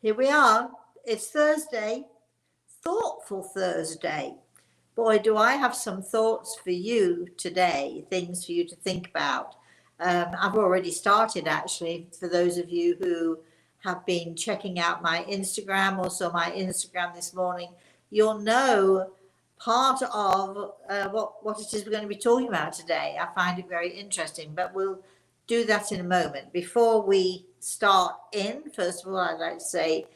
Here we are. It's Thursday, thoughtful Thursday. Boy, do I have some thoughts for you today, things for you to think about. I've already started actually, for those of you who have been checking out my Instagram or saw my Instagram this morning, you'll know part of what it is we're going to be talking about today. I find it very interesting, but we'll do that in a moment. Before we start first of all, I'd like to say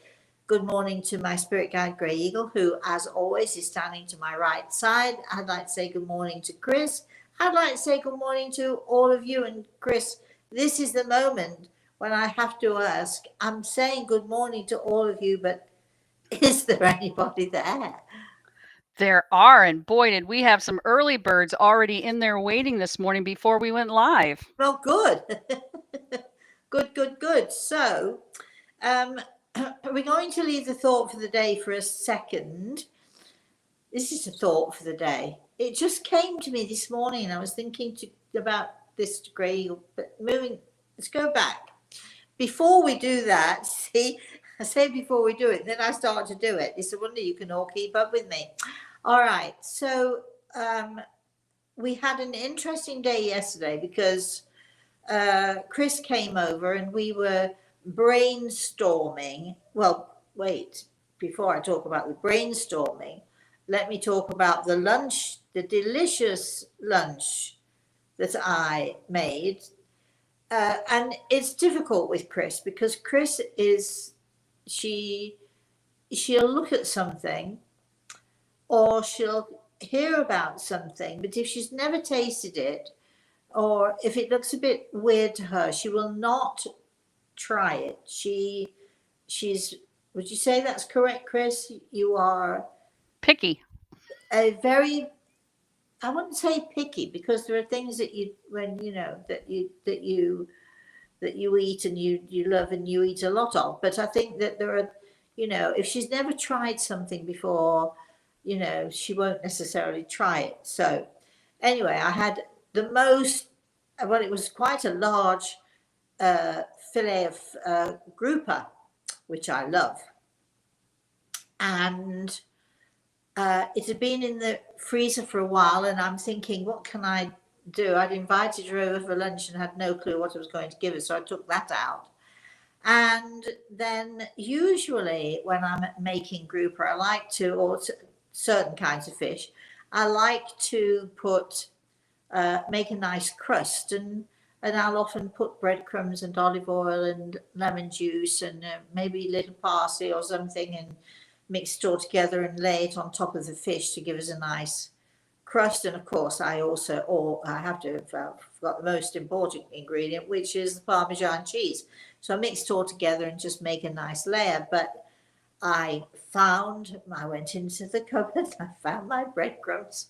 good morning to my spirit guide, Grey Eagle, who, as always, is standing to my right side. I'd like to say good morning to Chris. I'd like to say good morning to all of you. And Chris, this is the moment when I have to ask, I'm saying good morning to all of you, but is there anybody there? There are, and boy, did we have some early birds already in there waiting this morning before we went live. Well, good. Good. So, um, we're going to leave the thought for the day for a second. This is a thought for the day. It just came to me this morning, and I was thinking about this degree, but let's go back. Before we do that, see, I say before we do it, then I start to do it. It's a wonder you can all keep up with me. All right, so we had an interesting day yesterday because Chris came over and we were brainstorming. Well, wait, before I talk about the brainstorming, let me talk about the lunch, the delicious lunch that I made. And it's difficult with Chris because Chris she'll look at something or she'll hear about something, but if she's never tasted it, or if it looks a bit weird to her, she will not try it. She's, would you say that's correct, Chris? You are Picky. a very, I wouldn't say picky, because there are things that you eat and you love and you eat a lot of. But I think that there are, if she's never tried something before, she won't necessarily try it. So anyway, I had the most, well, it was quite a large fillet of grouper, which I love. And it had been in the freezer for a while, and I'm thinking, what can I do? I'd invited her over for lunch and had no clue what I was going to give her, so I took that out. And then usually when I'm making grouper, I like to, or certain kinds of fish, I like to make a nice crust, and I'll often put breadcrumbs and olive oil and lemon juice and maybe a little parsley or something, and mix it all together and lay it on top of the fish to give us a nice crust. And of course, I have to have forgot the most important ingredient, which is the Parmesan cheese. So I mix it all together and just make a nice layer. But I went into the cupboard, I found my breadcrumbs,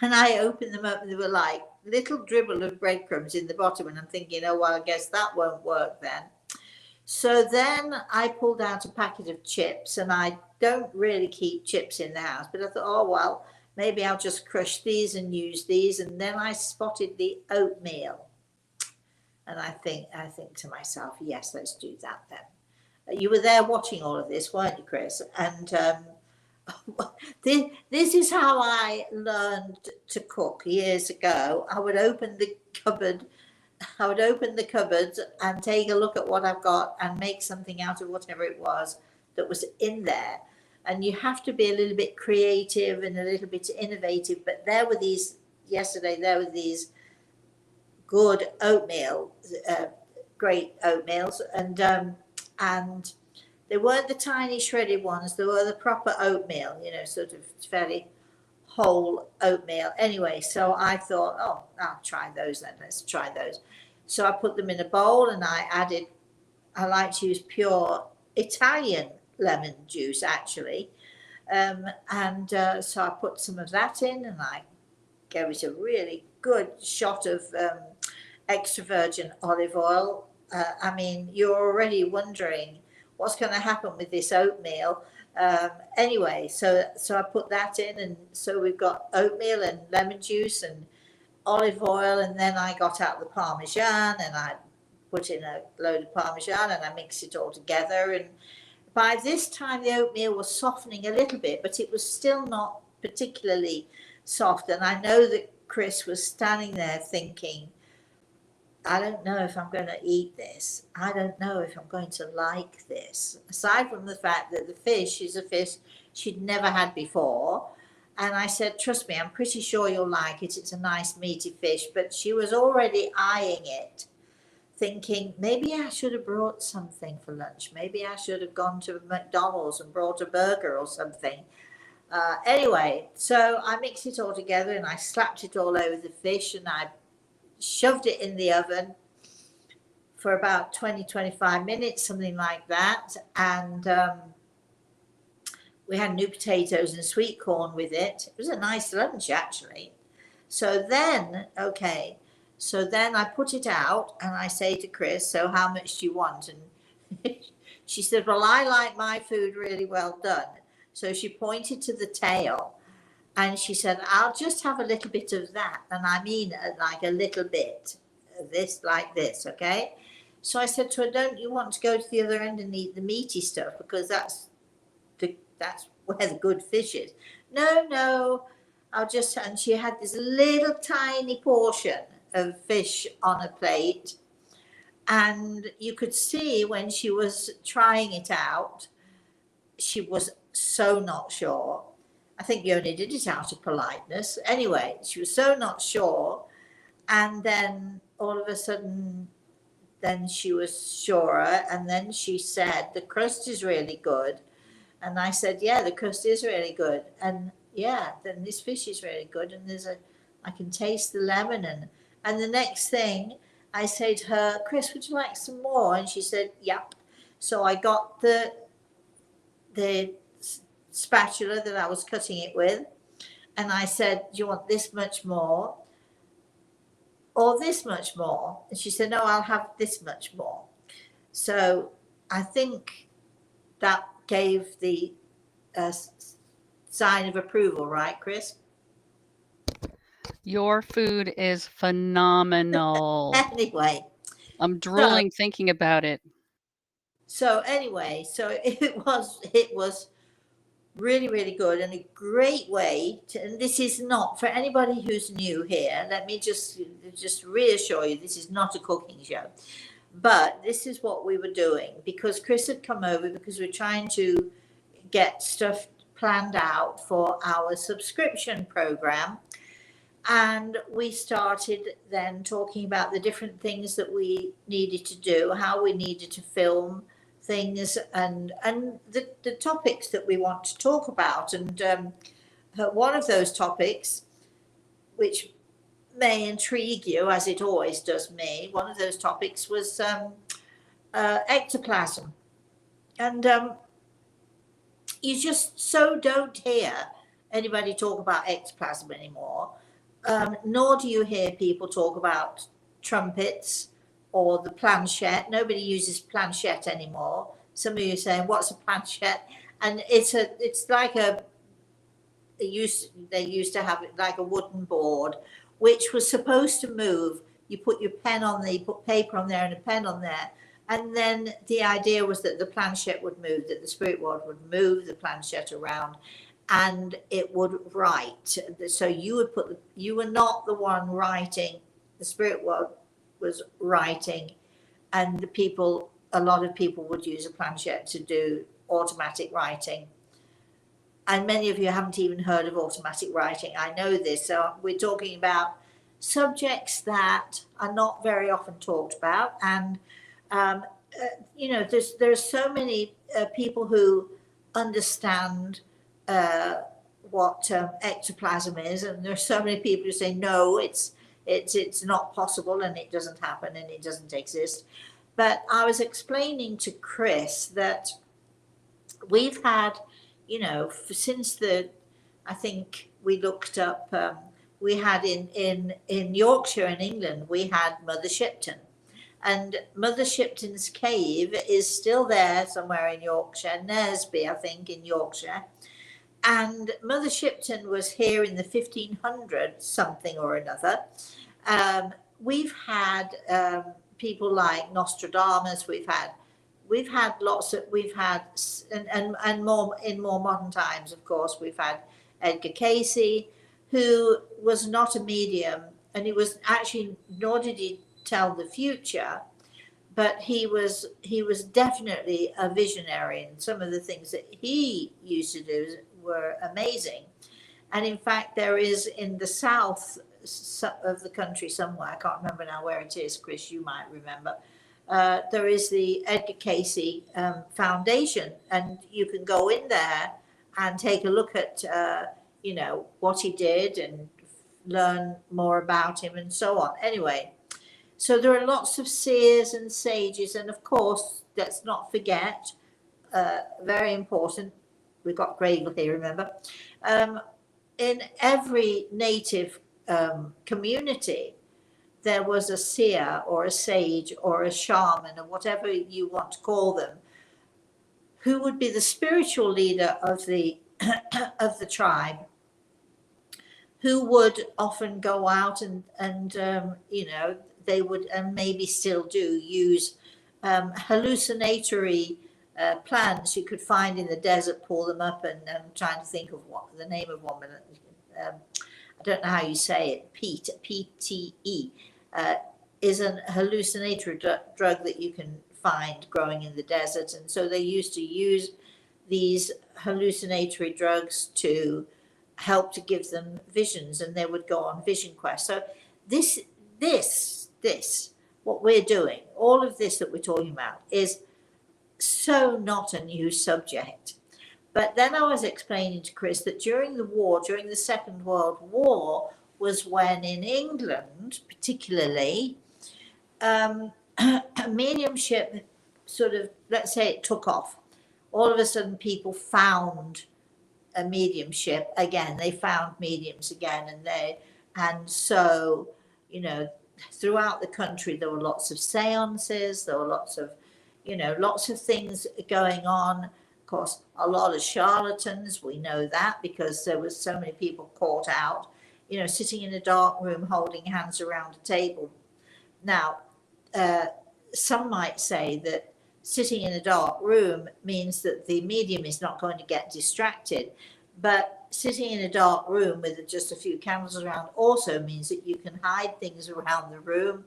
and I opened them up, and there were like little dribble of breadcrumbs in the bottom. And I'm thinking, oh, well, I guess that won't work then. So then I pulled out a packet of chips, and I don't really keep chips in the house, but I thought, oh, well, maybe I'll just crush these and use these. And then I spotted the oatmeal. And I think to myself, yes, let's do that then. You were there watching all of this, weren't you, Chris? And this is how I learned to cook years ago. I would open the cupboard and take a look at what I've got and make something out of whatever it was that was in there. And you have to be a little bit creative and a little bit innovative. But there were these good oatmeal, great oatmeals, and they weren't the tiny shredded ones. They were the proper oatmeal, sort of fairly whole oatmeal. Anyway, so I thought, oh, I'll try those then. Let's try those. So I put them in a bowl, and I like to use pure Italian lemon juice, actually. So I put some of that in, and I gave it a really good shot of extra virgin olive oil. I mean, you're already wondering what's going to happen with this oatmeal. Anyway, so I put that in, and so we've got oatmeal and lemon juice and olive oil, and then I got out the Parmesan, and I put in a load of Parmesan, and I mixed it all together and by this time the oatmeal was softening a little bit, but it was still not particularly soft. And I know that Chris was standing there thinking, I don't know if I'm going to eat this. I don't know if I'm going to like this. Aside from the fact that the fish is a fish she'd never had before. And I said, trust me, I'm pretty sure you'll like it. It's a nice meaty fish. But she was already eyeing it, thinking, maybe I should have brought something for lunch. Maybe I should have gone to McDonald's and brought a burger or something. Anyway, so I mixed it all together and I slapped it all over the fish and I shoved it in the oven for about 20-25 minutes, something like that. And we had new potatoes and sweet corn with it. It was a nice lunch, actually. So then I put it out and I say to Chris, so how much do you want? And she said, well, I like my food really well done. So she pointed to the tail and she said, I'll just have a little bit of that. And I mean, like a little bit of this, like this, okay? So I said to her, don't you want to go to the other end and eat the meaty stuff? Because that's where the good fish is. No, and she had this little tiny portion of fish on a plate. And you could see when she was trying it out, she was so not sure. I think you only did it out of politeness. Anyway, she was so not sure. And then all of a sudden, then she was surer. And then she said, the crust is really good. And I said, yeah, the crust is really good. And yeah, then this fish is really good. And I can taste the lemon. And the next thing I say to her, Chris, would you like some more? And she said, yep. So I got the spatula that I was cutting it with. And I said, do you want this much more or this much more? And she said, no, I'll have this much more. So I think that gave the sign of approval, right, Chris? Your food is phenomenal. Anyway. I'm drooling thinking about it. So anyway, so it was really, really good and a great way to, and this is not for anybody who's new here. Let me just reassure you, this is not a cooking show. But this is what we were doing because Chris had come over because we're trying to get stuff planned out for our subscription program. And we started then talking about the different things that we needed to do, how we needed to film things and the topics that we want to talk about. And one of those topics, which may intrigue you, as it always does me, one of those topics was ectoplasm. And you just so don't hear anybody talk about ectoplasm anymore, nor do you hear people talk about trumpets or the planchette. Nobody uses planchette anymore. Some of you are saying, what's a planchette? And it's like they used to have it like a wooden board, which was supposed to move. You put your pen on there, you put paper on there and a pen on there. And then the idea was that the planchette would move, that the spirit world would move the planchette around and it would write. So you were not the one writing, the spirit world was writing, and a lot of people would use a planchette to do automatic writing. And many of you haven't even heard of automatic writing. I know this. So we're talking about subjects that are not very often talked about. And, there's so many people who understand what ectoplasm is. And there's so many people who say, no, it's not possible and it doesn't happen and it doesn't exist. But I was explaining to Chris that we've had, since I think we looked up, we had in Yorkshire in England, we had Mother Shipton. And Mother Shipton's cave is still there somewhere in Yorkshire, Nesby, I think, in Yorkshire. And Mother Shipton was here in the 1500s, something or another. We've had people like Nostradamus, we've had we've had and more in more modern times, of course, we've had Edgar Casey, who was not a medium, and he was actually, nor did he tell the future, but he was definitely a visionary, and some of the things that he used to do were amazing. And in fact, there is in the south of the country somewhere, I can't remember now where it is, Chris, you might remember, there is the Edgar Casey Foundation, and you can go in there and take a look at, what he did and learn more about him and so on. Anyway, so there are lots of seers and sages, and of course, let's not forget, very important, we've got Gregor here, remember, in every native community, there was a seer or a sage or a shaman or whatever you want to call them, who would be the spiritual leader of the of the tribe, who would often go out and they would, and maybe still do, use hallucinatory plants you could find in the desert, pull them up, and I'm trying to think of what the name of one, I don't know how you say it, PTE, is a hallucinatory drug that you can find growing in the desert. And so they used to use these hallucinatory drugs to help to give them visions, and they would go on vision quests. So this, what we're doing, all of this that we're talking about, is so not a new subject. But then I was explaining to Chris that during the Second World War, was when in England, particularly, mediumship sort of, let's say it took off. All of a sudden people found a mediumship again. They found mediums again, and so, throughout the country there were lots of seances, there were lots of things going on. Of course, a lot of charlatans, we know that, because there was so many people caught out, sitting in a dark room holding hands around a table. Now, some might say that sitting in a dark room means that the medium is not going to get distracted, but sitting in a dark room with just a few candles around also means that you can hide things around the room.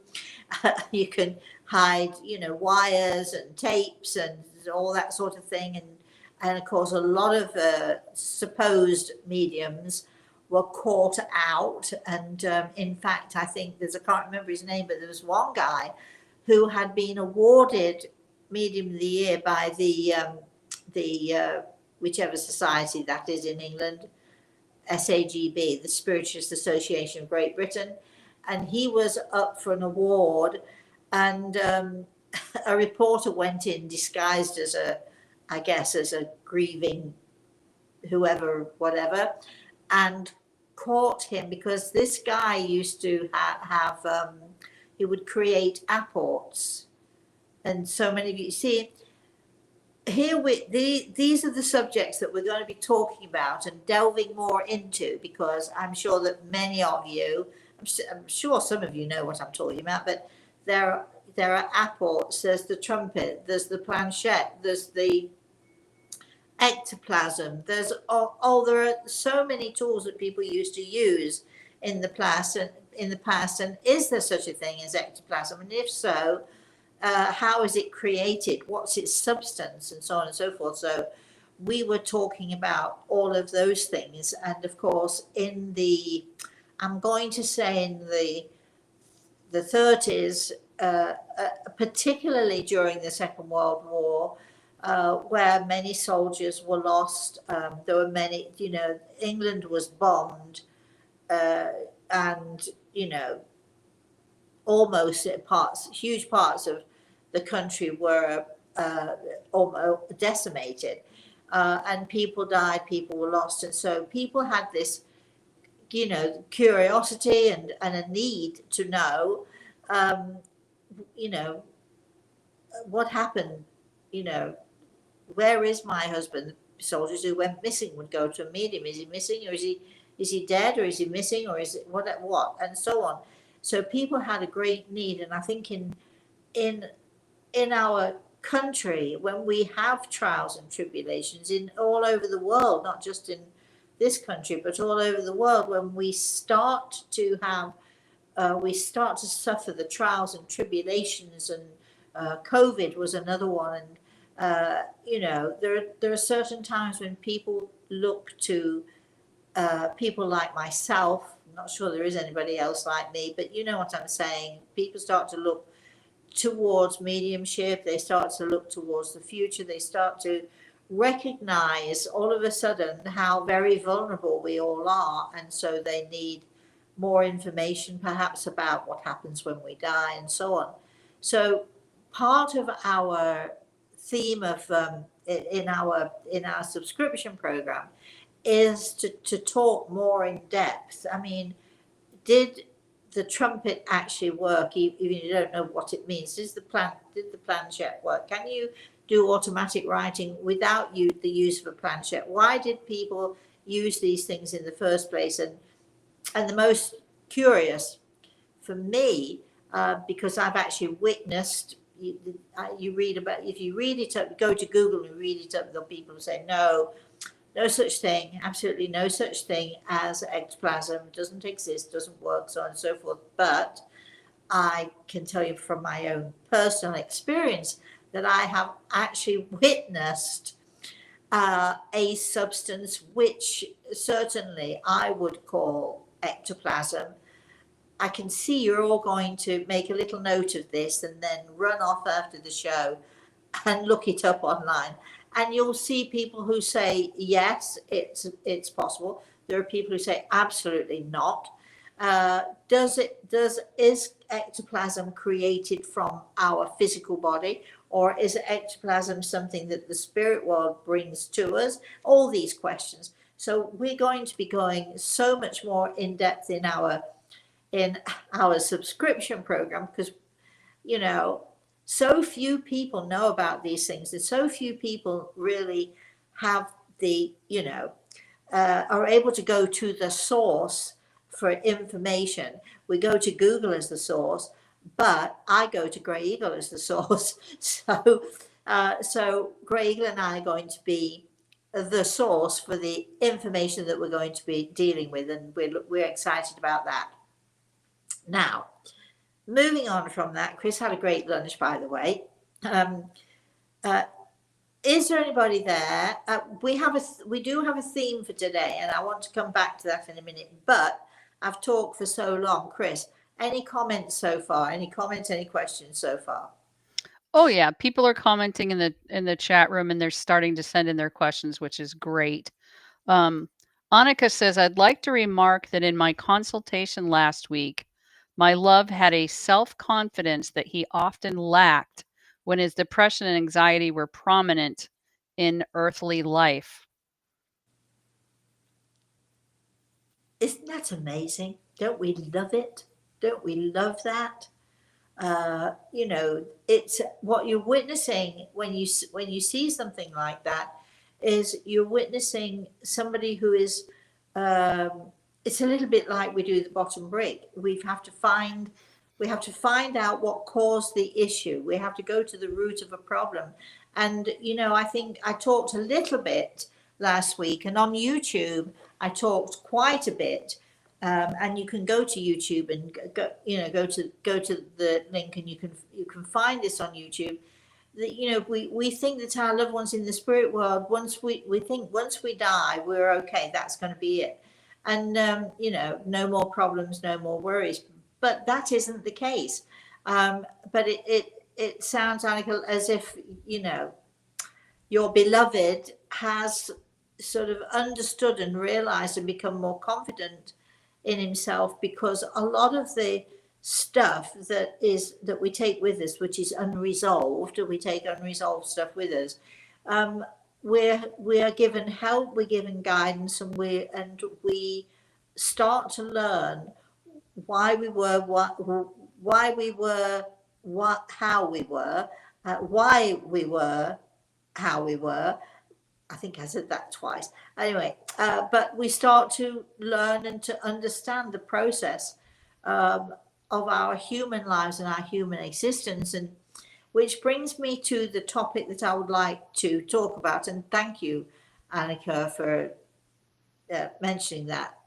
You can hide, wires and tapes and all that sort of thing. And of course, a lot of supposed mediums were caught out. And in fact, I think I can't remember his name, but there was one guy who had been awarded Medium of the Year by the whichever society that is in England, SAGB, the Spiritualist Association of Great Britain. And he was up for an award, and a reporter went in disguised as a grieving whoever, whatever, and caught him, because this guy used to have he would create apports. And so many of you see here, these are the subjects that we're going to be talking about and delving more into, because I'm sure that many of you, I'm sure some of you know what I'm talking about, but there are apports, there's the trumpet, there's the planchette, there's the ectoplasm, there's there are so many tools that people used to use in the past. And is there such a thing as ectoplasm? And if so, how is it created? What's its substance? And so on and so forth. So we were talking about all of those things. And of course, I'm going to say in the 30s, particularly during the Second World War, where many soldiers were lost. There were many, England was bombed, and, almost huge parts of the country were almost decimated, and people died, people were lost. And so people had this, curiosity and a need to know, what happened, where is my husband? Soldiers who went missing would go to a medium. Is he missing, or is he dead, or is he missing, or is it what, and so on. So people had a great need, and I think in our country, when we have trials and tribulations in all over the world, not just in this country, but all over the world, when we start to have, we start to suffer the trials and tribulations, and COVID was another one. And, there are certain times when people look to people like myself. I'm not sure there is anybody else like me, but you know what I'm saying. People start to look towards mediumship, they start to look towards the future, they start to recognize all of a sudden how very vulnerable we all are, and so they need more information perhaps about what happens when we die and so on. So part of our theme of in our subscription program is to talk more in depth. I mean, did the trumpet actually work, even if you don't know what it means? Did the planchette work? Can you do automatic writing without the use of a planchette? Why did people use these things in the first place? And the most curious for me, because I've actually witnessed, you read about, if you read it up, go to Google and read it up, there'll people who say, no such thing, absolutely no such thing as ectoplasm, doesn't exist, doesn't work, so on and so forth. But I can tell you from my own personal experience that I have actually witnessed a substance which certainly I would call ectoplasm. I can see you're all going to make a little note of this and then run off after the show and look it up online. And you'll see people who say, yes, it's possible. There are people who say, absolutely not. Is ectoplasm created from our physical body, or is ectoplasm something that the spirit world brings to us? All these questions. So we're going to be going so much more in depth in our subscription program, because, so few people know about these things, and so few people really have are able to go to the source for information. We go to Google as the source, but I go to Grey Eagle as the source. So Grey Eagle and I are going to be the source for the information that we're going to be dealing with, and we're excited about that. Now, moving on from that, Chris had a great lunch, by the way. Is there anybody there? We do have a theme for today, and I want to come back to that in a minute. But I've talked for so long, Chris. Any comments so far? Any comments? Any questions so far? Oh yeah, people are commenting in the chat room, and they're starting to send in their questions, which is great. Annika says, I'd like to remark that in my consultation last week, my love had a self-confidence that he often lacked when his depression and anxiety were prominent in earthly life. Isn't that amazing? Don't we love it? Don't we love that? It's what you're witnessing when you see something like that, is you're witnessing somebody who is, it's a little bit like we do the bottom brick. We have to find out what caused the issue. We have to go to the root of a problem. And, I think I talked a little bit last week, and on YouTube, I talked quite a bit. And you can go to YouTube and go to the link, and you can find this on YouTube. That we think that our loved ones in the spirit world, once we die, we're okay. That's going to be it, and no more problems, no more worries. But that isn't the case. But it sounds like as if your beloved has sort of understood and realized and become more confident in himself, because a lot of the stuff that we take with us, which is unresolved, we take unresolved stuff with us, we are given help, we're given guidance, and we start to learn why we were how we were, why we were how we were. I think I said that twice. Anyway, but we start to learn and to understand the process of our human lives and our human existence. And which brings me to the topic that I would like to talk about. And thank you, Annika, for mentioning that,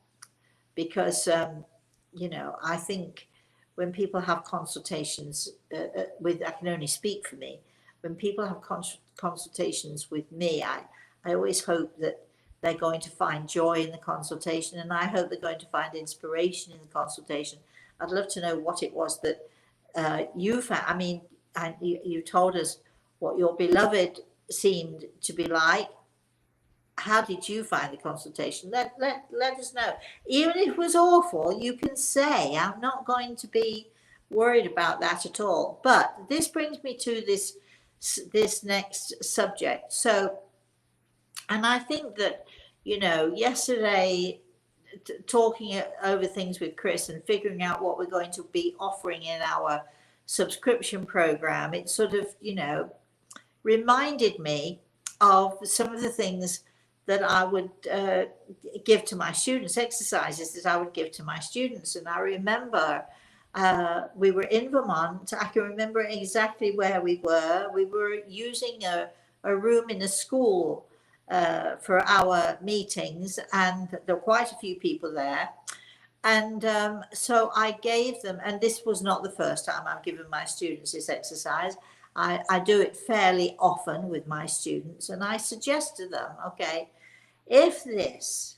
because I think when people have consultations with, I can only speak for me, when people have consultations with me, I always hope that they're going to find joy in the consultation, and I hope they're going to find inspiration in the consultation. I'd love to know what it was that you found. I mean, you told us what your beloved seemed to be like. How did you find the consultation? Let us know. Even if it was awful, you can say, I'm not going to be worried about that at all. But this brings me to this next subject. So, and I think that, yesterday, talking over things with Chris and figuring out what we're going to be offering in our subscription program, it sort of, reminded me of some of the things that I would give to my students, exercises that I would give to my students. And I remember we were in Vermont. I can remember exactly where we were. We were using a room in a school for our meetings, and there were quite a few people there. And so I gave them, and this was not the first time I've given my students this exercise. I do it fairly often with my students, and I suggest to them, okay, if this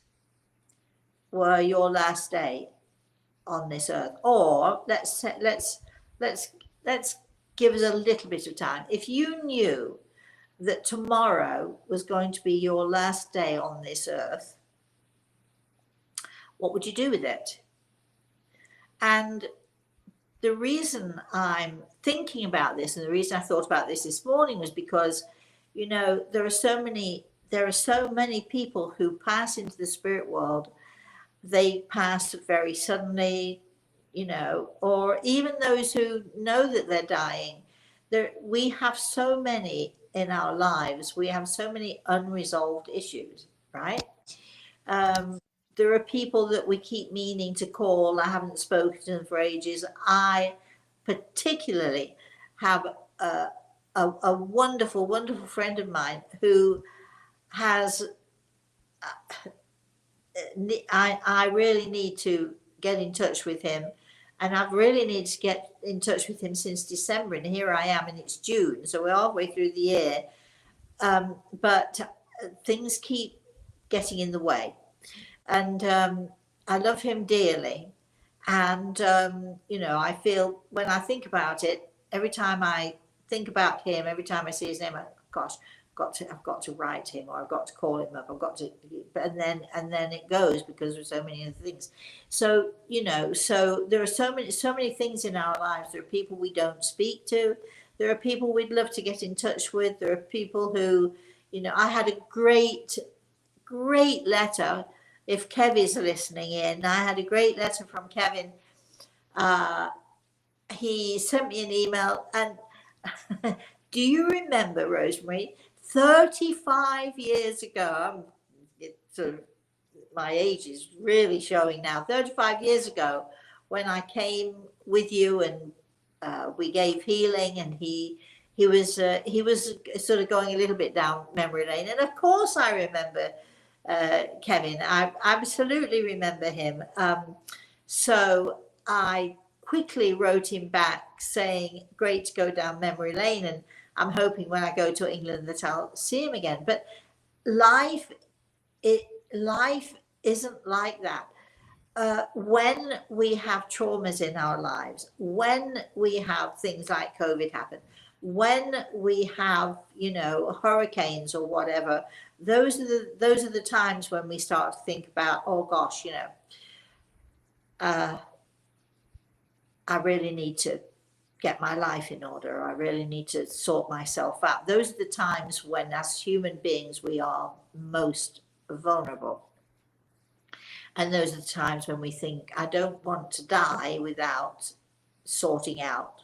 were your last day on this earth, or let's give us a little bit of time. If you knew that tomorrow was going to be your last day on this earth, what would you do with it? And the reason I'm thinking about this, and the reason I thought about this morning, was because, there are so many people who pass into the spirit world. They pass very suddenly, or even those who know that they're dying. We have so many in our lives. We have so many unresolved issues, right? There are people that we keep meaning to call. I haven't spoken to them for ages. I particularly have a wonderful, wonderful friend of mine who has, I really need to get in touch with him. And I've really needed to get in touch with him since December. And here I am, and it's June. So we're halfway through the year. But things keep getting in the way. And I love him dearly. And, I feel, when I think about it, every time I think about him, every time I see his name, gosh, I've got to write him, or I've got to call him up. I've got to, and then it goes, because there's so many other things. So, so there are so many things in our lives. There are people we don't speak to. There are people we'd love to get in touch with. There are people who, I had a great letter. If Kev is listening in, I had a great letter from Kevin. He sent me an email, and do you remember, Rosemary, 35 years ago, my age is really showing now, 35 years ago, when I came with you, and we gave healing, and he was sort of going a little bit down memory lane. And of course I remember Kevin. I absolutely remember him. So I quickly wrote him back saying, great to go down memory lane, and I'm hoping when I go to England that I'll see him again. But life isn't like that. When we have traumas in our lives, when we have things like COVID happen, when we have, hurricanes or whatever, those are the times when we start to think about, oh gosh, I really need to get my life in order. I really need to sort myself out. Those are the times when, as human beings, we are most vulnerable. And those are the times when we think, I don't want to die without sorting out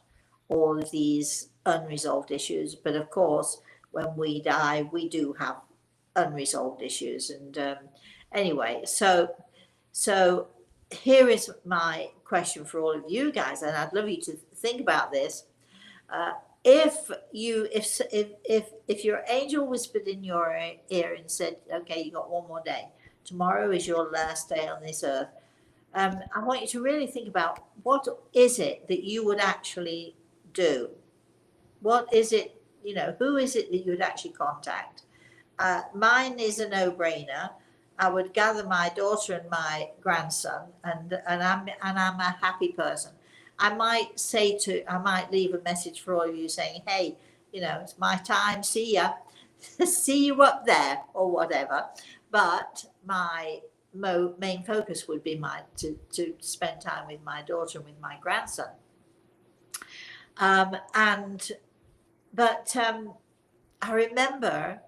all of these unresolved issues. But of course, when we die, we do have unresolved issues. And anyway, so here is my question for all of you guys, and I'd love you to think about this. if your angel whispered in your ear and said, okay, you got one more day, tomorrow is your last day on this earth, I want you to really think about, what is it that you would actually do? What is it, who is it that you would actually contact? Mine is a no-brainer. I would gather my daughter and my grandson, and I'm a happy person. I might leave a message for all of you saying, hey, it's my time, see ya, see you up there, or whatever. But my main focus would be to spend time with my daughter and with my grandson. But I remember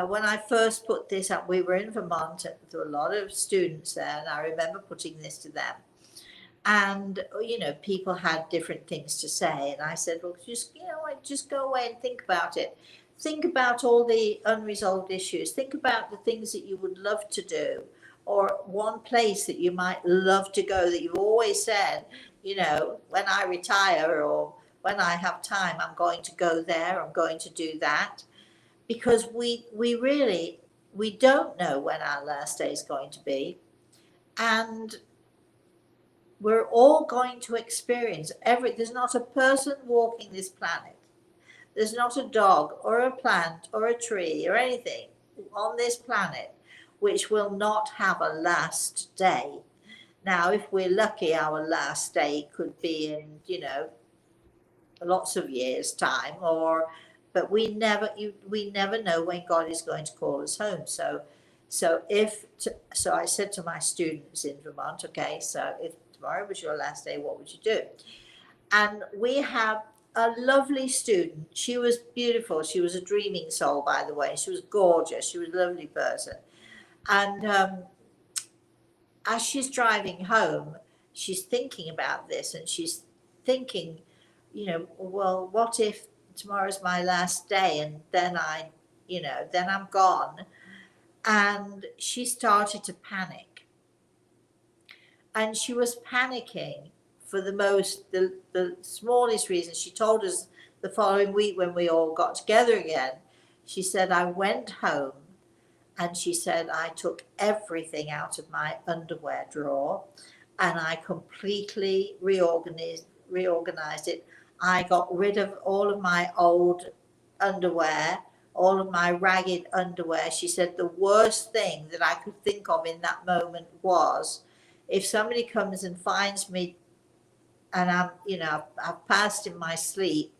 when I first put this up, we were in Vermont, there were a lot of students there, and I remember putting this to them. And, people had different things to say. And I said, well, just go away and think about it. Think about all the unresolved issues. Think about the things that you would love to do, or one place that you might love to go that you've always said, when I retire or when I have time, I'm going to go there, I'm going to do that. Because we don't know when our last day is going to be. And we're all going to experience there's not a person walking this planet, there's not a dog or a plant or a tree or anything on this planet which will not have a last day. Now, if we're lucky, our last day could be in, lots of years' time, but we never know when God is going to call us home. So I said to my students in Vermont, okay, so if tomorrow was your last day, what would you do? And we have a lovely student. She was beautiful. She was a dreaming soul, by the way. She was gorgeous. She was a lovely person. And as she's driving home, she's thinking about this, and she's thinking, well, what if tomorrow's my last day and then then I'm gone? And she started to panic. And she was panicking for the smallest reason. She told us the following week when we all got together again, she said, I went home, and she said, I took everything out of my underwear drawer and I completely reorganized it. I got rid of all of my old underwear, all of my ragged underwear. She said the worst thing that I could think of in that moment was, if somebody comes and finds me and I've passed in my sleep,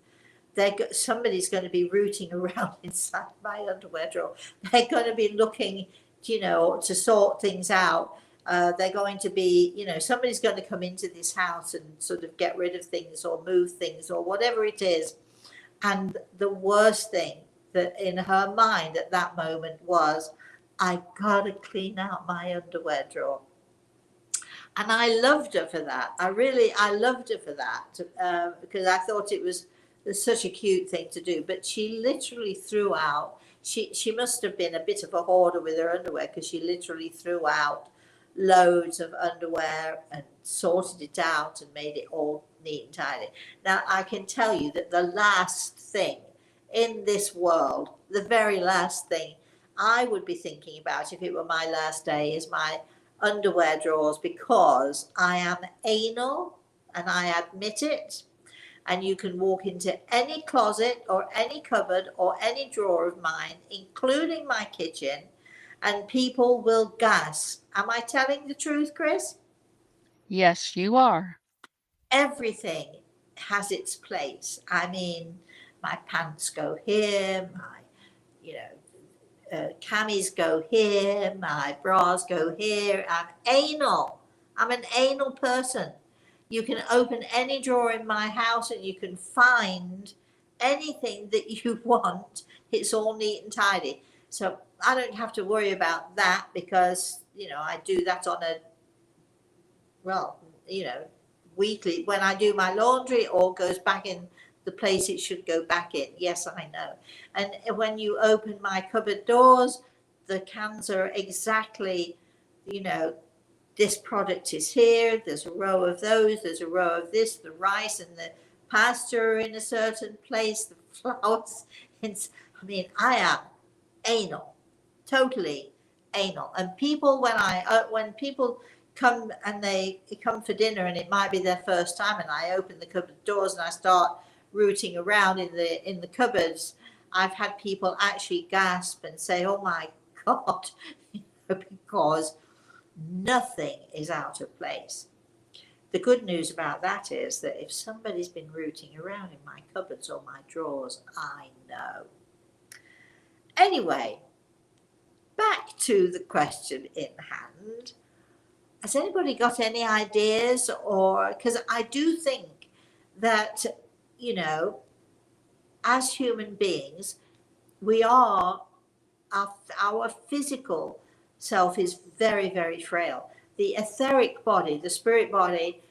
somebody's going to be rooting around inside my underwear drawer. They're going to be looking, to sort things out. They're going to be, somebody's going to come into this house and sort of get rid of things or move things or whatever it is. And the worst thing that in her mind at that moment was, I got to clean out my underwear drawer. And I loved her for that. I loved her for that, because I thought it was such a cute thing to do. But she literally threw out, she must have been a bit of a hoarder with her underwear, because she literally threw out loads of underwear and sorted it out and made it all neat and tidy. Now, I can tell you that the last thing in this world, the very last thing I would be thinking about if it were my last day, is my underwear drawers, because I am anal and I admit it. And you can walk into any closet or any cupboard or any drawer of mine, including my kitchen, and people will gasp. Am I telling the truth, Chris? Yes, you are. Everything has its place. I mean, my pants go here, my, camis go here, my bras go here. I'm anal. I'm an anal person. You can open any drawer in my house and you can find anything that you want. It's all neat and tidy. So I don't have to worry about that, because, I do that on weekly. When I do my laundry, it all goes back in the place it should go back in. Yes, I know. And when you open my cupboard doors, the cans are exactly, this product is here, there's a row of those, there's a row of this, the rice and the pasta in a certain place, the flowers. I mean, I am anal, totally anal. And people, when people come and they come for dinner, and it might be their first time, and I open the cupboard doors and I start rooting around in the cupboards, I've had people actually gasp and say, "Oh my God," because nothing is out of place. The good news about that is that if somebody's been rooting around in my cupboards or my drawers, I know. Anyway, back to the question in hand. Has anybody got any ideas? Or, because I do think that, you know, as human beings, we are, our physical self is very, very frail. The etheric body, the spirit body,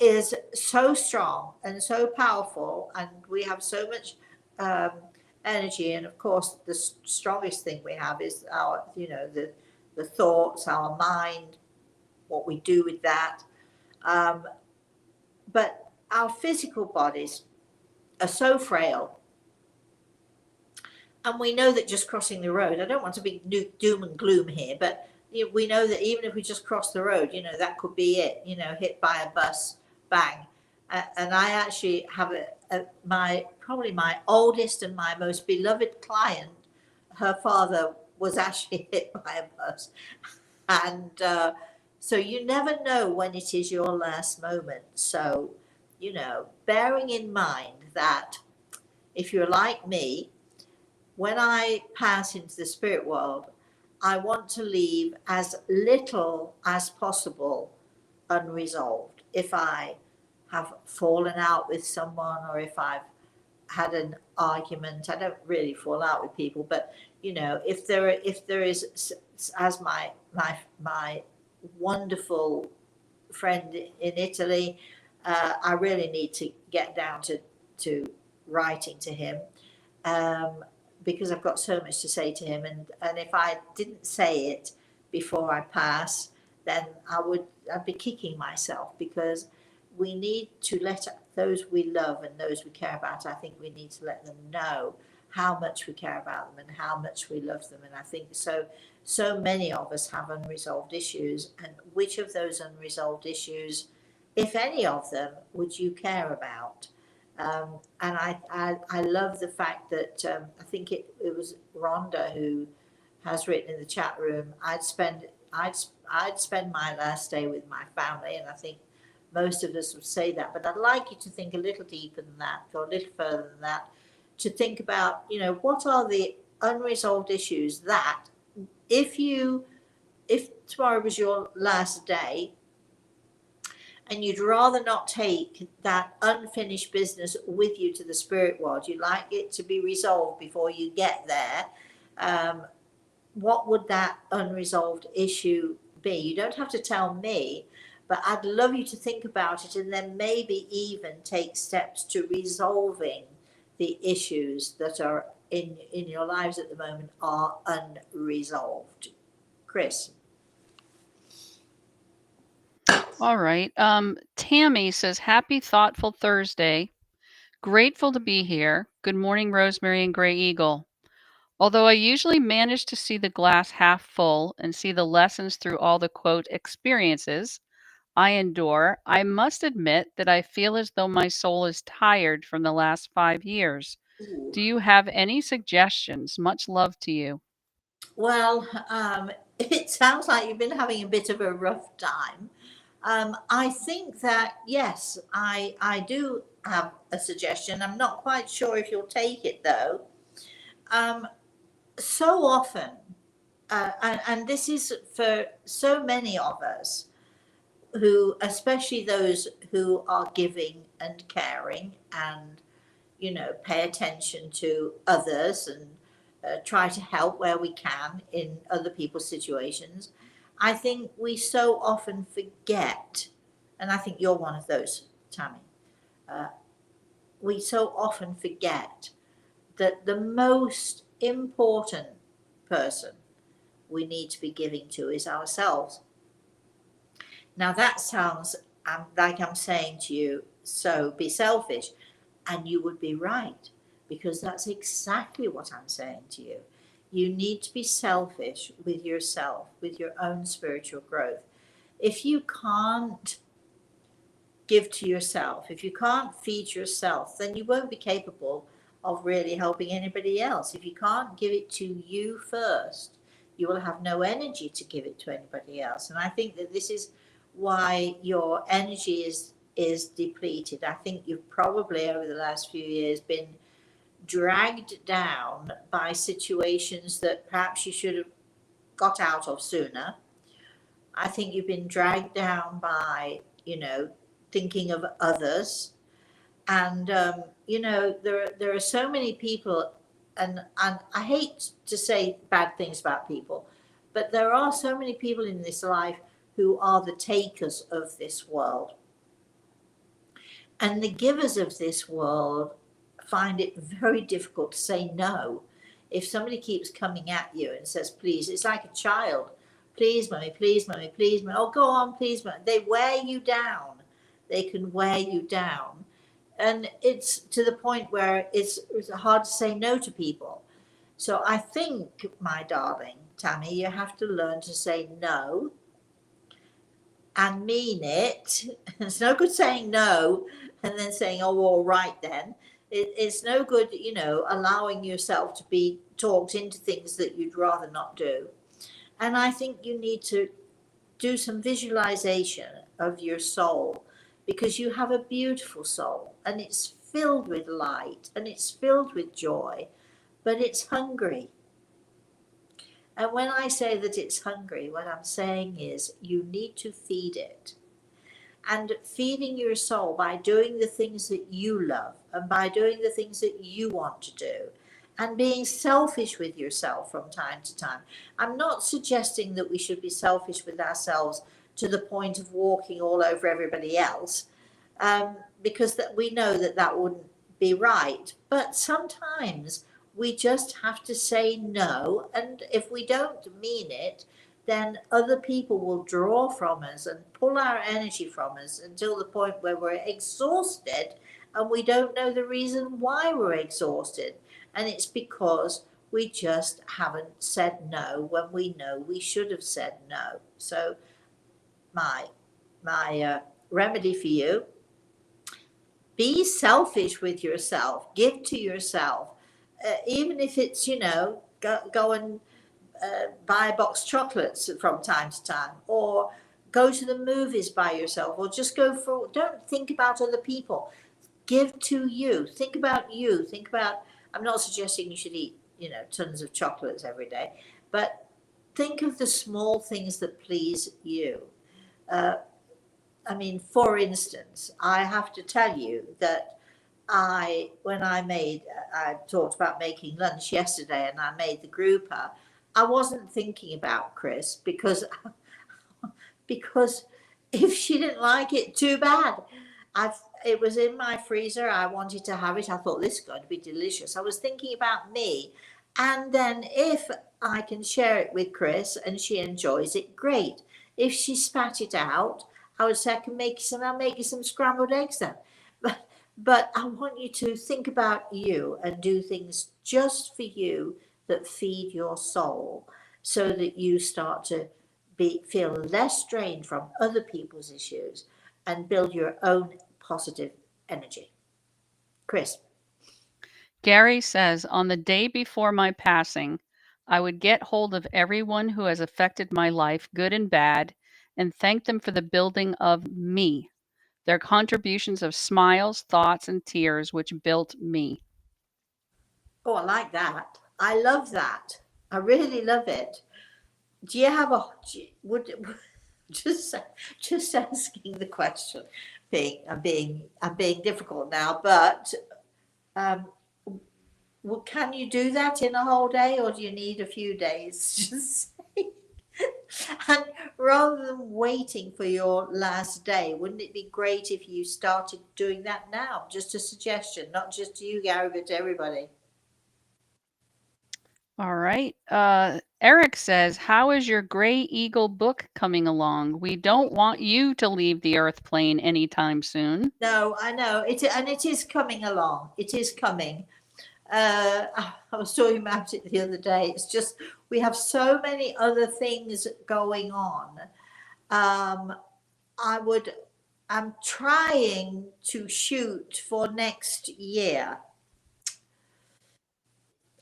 is so strong and so powerful, and we have so much um, energy. And of course, the strongest thing we have is our, you know, the thoughts, our mind, what we do with that. Um, but our physical bodies are so frail. And we know that just crossing the road, I don't want to be doom and gloom here, but we know that even if we just cross the road, you know, that could be it, you know, hit by a bus, bang. And I actually have probably my oldest and my most beloved client, her father was actually hit by a bus. And so you never know when it is your last moment. So, you know, bearing in mind that if you're like me, when I pass into the spirit world, I want to leave as little as possible unresolved. If I have fallen out with someone, or if I've had an argument, I don't really fall out with people, but you know, if there is, as my wonderful friend in Italy, I really need to get down to writing to him. Um, because I've got so much to say to him, and if I didn't say it before I pass, then I'd be kicking myself, because we need to let those we love and those we care about, I think we need to let them know how much we care about them and how much we love them. And I think so many of us have unresolved issues, and which of those unresolved issues, if any of them, would you care about? And I love the fact that I think it was Rhonda who has written in the chat room, I'd spend my last day with my family, and I think most of us would say that. But I'd like you to think a little deeper than that, go a little further than that, to think about, you know, what are the unresolved issues that if tomorrow was your last day, and you'd rather not take that unfinished business with you to the spirit world, you'd like it to be resolved before you get there, what would that unresolved issue be? You don't have to tell me, but I'd love you to think about it, and then maybe even take steps to resolving the issues that are in your lives at the moment are unresolved. Chris. All right. Tammy says, Happy Thoughtful Thursday. Grateful to be here. Good morning, Rosemary and Gray Eagle. Although I usually manage to see the glass half full and see the lessons through all the quote experiences I endure, I must admit that I feel as though my soul is tired from the last 5 years. Ooh. Do you have any suggestions? Much love to you. Well, it sounds like you've been having a bit of a rough time. I think that, yes, I do have a suggestion. I'm not quite sure if you'll take it though. Um, so often, and this is for so many of us, who, especially those who are giving and caring and, you know, pay attention to others and try to help where we can in other people's situations. I think we so often forget, and I think you're one of those, Tammy. Uh, we so often forget that the most important person we need to be giving to is ourselves. Now that sounds like I'm saying to you, so be selfish. And you would be right, because that's exactly what I'm saying to you. You need to be selfish with yourself, with your own spiritual growth. If you can't give to yourself, if you can't feed yourself, then you won't be capable of really helping anybody else. If you can't give it to you first, you will have no energy to give it to anybody else. And I think that this is why your energy is depleted. I think you've probably over the last few years been dragged down by situations that perhaps you should have got out of sooner. I think you've been dragged down by, thinking of others. And, there are so many people, and I hate to say bad things about people, but there are so many people in this life who are the takers of this world. And the givers of this world find it very difficult to say no. If somebody keeps coming at you and says, please, it's like a child. Please, mummy, please, mummy, please, mummy. Oh, go on, please, mummy. They wear you down. They can wear you down. And it's to the point where it's hard to say no to people. So I think, my darling Tammy, you have to learn to say no and mean it. It's no good saying no and then saying, oh, all right then. It's no good, allowing yourself to be talked into things that you'd rather not do. And I think you need to do some visualization of your soul, because you have a beautiful soul and it's filled with light and it's filled with joy, but it's hungry. And when I say that it's hungry, what I'm saying is you need to feed it. And feeding your soul by doing the things that you love and by doing the things that you want to do and being selfish with yourself from time to time. I'm not suggesting that we should be selfish with ourselves to the point of walking all over everybody else, because that we know that that wouldn't be right. But sometimes we just have to say no, and if we don't mean it, then other people will draw from us and pull our energy from us until the point where we're exhausted and we don't know the reason why we're exhausted. And it's because we just haven't said no when we know we should have said no. So my remedy for you: be selfish with yourself, give to yourself, even if it's, go and buy a box of chocolates from time to time, or go to the movies by yourself, or just don't think about other people. Give to you. Think about you. I'm not suggesting you should eat, tons of chocolates every day, but think of the small things that please you. For instance, I have to tell you that I talked about making lunch yesterday and I made the grouper. I wasn't thinking about Chris because if she didn't like it, too bad. It was in my freezer. I wanted to have it. I thought this is going to be delicious. I was thinking about me. And then if I can share it with Chris and she enjoys it, great. If she spat it out, I would say I'll make you some scrambled eggs then. But I want you to think about you and do things just for you that feed your soul, so that you start to feel less strained from other people's issues and build your own positive energy. Chris. Gary says, on the day before my passing, I would get hold of everyone who has affected my life, good and bad, and thank them for the building of me, their contributions of smiles, thoughts, and tears, which built me. Oh, I like that. I love that. I really love it. Do you have would just asking the question, I'm being difficult now, but can you do that in a whole day, or do you need a few days? Just and rather than waiting for your last day, wouldn't it be great if you started doing that now? Just a suggestion, not just to you, Gary, but to everybody. All right. Eric says, how is your Gray Eagle book coming along? We don't want you to leave the Earth plane anytime soon. No, I know it, and it is coming along. It is coming. I was talking about it the other day. It's just we have so many other things going on. Um, I would. I'm trying to shoot for next year.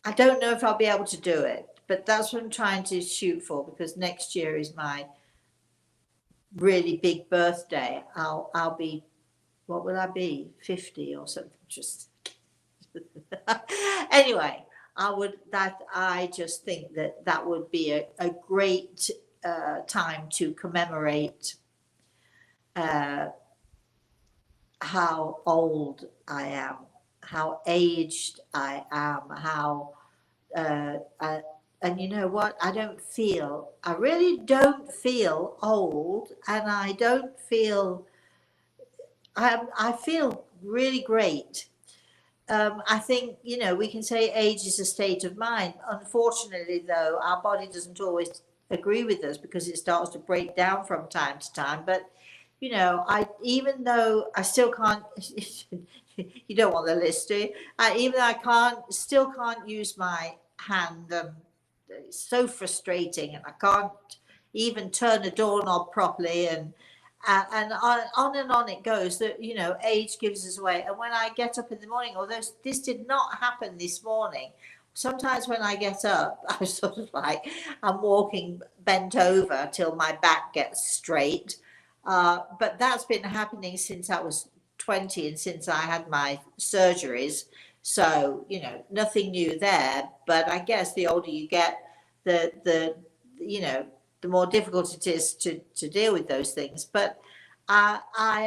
I don't know if I'll be able to do it, but that's what I'm trying to shoot for because next year is my really big birthday. I'll be, what will I be? 50 or something. Just anyway, I just think that would be a great time to commemorate how old I am, how aged I am, how uh, uh, and you know what? I really don't feel old, and I don't feel. I feel really great. I think, we can say age is a state of mind. Unfortunately, though, our body doesn't always agree with us because it starts to break down from time to time. But, even though I still can't, you don't want the list, do you? Even though still can't use my hand. It's so frustrating, and I can't even turn a doorknob properly. And on and on it goes, that age gives us away. And when I get up in the morning, although this did not happen this morning, sometimes when I get up I'm sort of like I'm walking bent over till my back gets straight, but that's been happening since I was 20 and since I had my surgeries. So nothing new there, but I guess the older you get, the you know the more difficult it is to deal with those things. But I